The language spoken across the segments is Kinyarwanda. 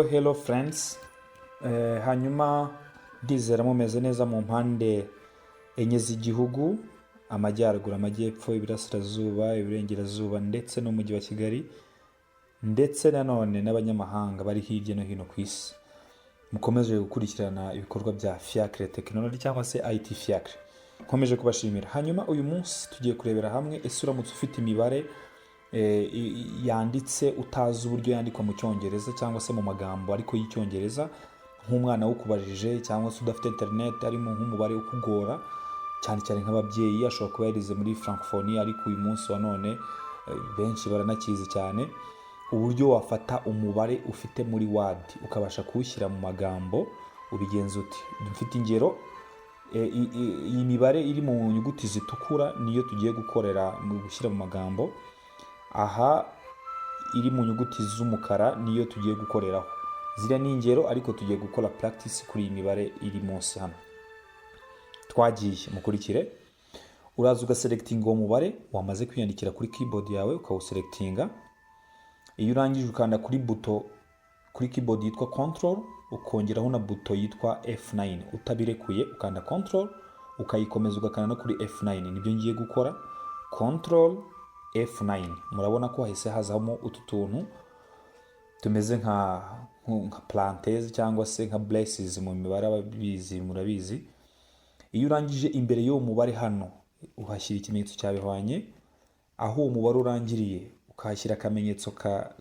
Hello friends. Hanyuma ndizera mumeze neza mu mpande enye z'igihugu, amajyaruguru, amajyepfo, ibirasirazuba, iburengerazuba ndetse n'umujyi wa Kigali, ndetse nanone n'abanyamahanga bari hirya no hino ku isi. Mukomeje gukurikirana ibikorwa bya Fiacre Technology cyangwa se IT Fiacre. Nkomeje kubashimira. Hanyuma uyu munsi tugiye kurebera hamwe ese uramutse ufite imibare yanditse utazi uburyo yandikwa mu cyongereza cyangwa se mu magambo ariko y'icyongereza, nk'umwana ukubajije cyangwa se udafite internet arimo nk'umubare ukugora cyane cyane nk'ababyeyi, ashobora kuba yarize muri francophonie ariko uyu munsi wa none benshi baranakizi cyane, uburyo wafata umubare ufite muri Word ukabasha kuwushyira mu magambo. Ubigenza uti? Dufite ingero, iyi mibare iri mu nyuguti zitukura niyo tugiye gukorera mu gushyira mu magambo. Aha iri mu nyuguti z'umukara niyo tugiye gukoreraho. Ziriya ni ingero ariko tugiye gukora practice kuri iyi mibare iri munsi hano. Twagiye, mukurikire. Uraza ugaselectinga uwo mubare wamaze kwiyandikira kuri keyboard yawe, ukawuselectinga. Iyo urangije ukanda kuri buto kuri keyboard yitwa control, ukongeraho na buto yitwa F9. Utabirekuye ukanda control ukayikomeza ugakanda no kuri F9. Nibyo ngiye gukora, control F9. Murabona ko hahise hazamo utu tuntu tumeze nka parenthèse cyangwa se nka braces mu mibare ababizi murabizi. Iyo urangije imbere y'uwo mubare hano uhashyira ikimenyetso cyabihwanye, aho uwo mubare urangiriye ukahashyira akamenyetso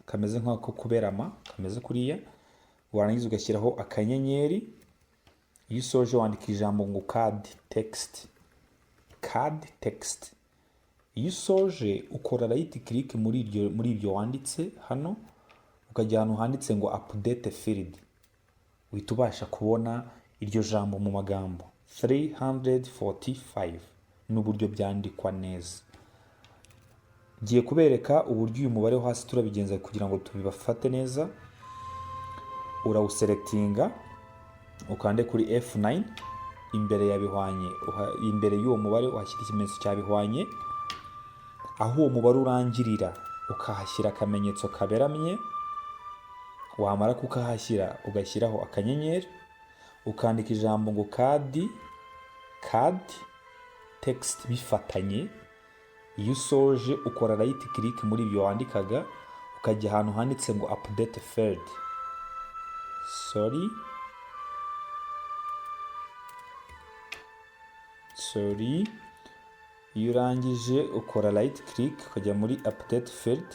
kameze nk'ako kuberama kameze kuriya, warangiza ugashyiraho akanyenyeri. Iyo usoje wandika ijambo ngo card text. Iyo usoje ukora right click muri ibyo wanditse hano, ukajya ahantu handitse ngo update field. Uhita ubasha kubona iryo jambo mu magambo 345 n'uburyo byandikwa neza. Ngiye kubereka uburyo uyu mubare wo hasi turabigenza kugira ngo tubibafate neza. Urawuselectinga ukande kuri F9, imbere ya bihwanye, imbere y'uwo mubare uhashyira ikimenyetso cya bihwanye. Aho uwo mubare urangirira ukahashyira akamenyetso kaberamye, wamara kukahashyira ugashyiraho akanyenyeri, ukandika ijambo ngo card text bifatanye. Iyo usoje ukora right click muri ibyo wandikaga, ukajya ahantu handitse ngo update field. Iyo urangije ukora right click ukajya muri update field,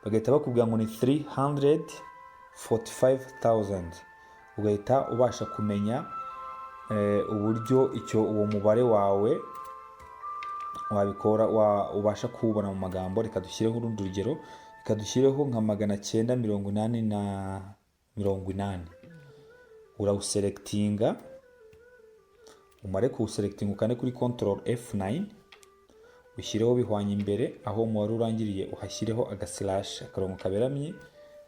bagahita bakubwira ngo ni 345,000. Ugahita ubasha kumenya uburyo uwo mubare wawe wabikora, ubasha kuwubona mu magambo. Reka dushyireho urundi rugero, reka dushyireho nka 980. Urawuselectinga, umare kuwuselectinga ukande kuri control F9, ushyireho bihwanye imbere, aho umubare urangiriye uhashyireho agaslash, akarongo kaberamye,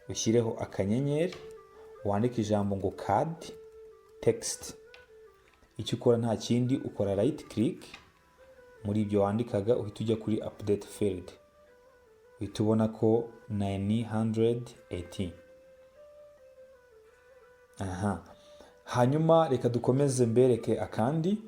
ushyireho akanyenyeri, wandike ijambo ngo card text. Icyo ukora nta kindi, ukora right click muri ibyo wandikaga, uhita ujya kuri update field. Uhita ubona ko 980. Hanyuma reka dukomeze mbereke akandi.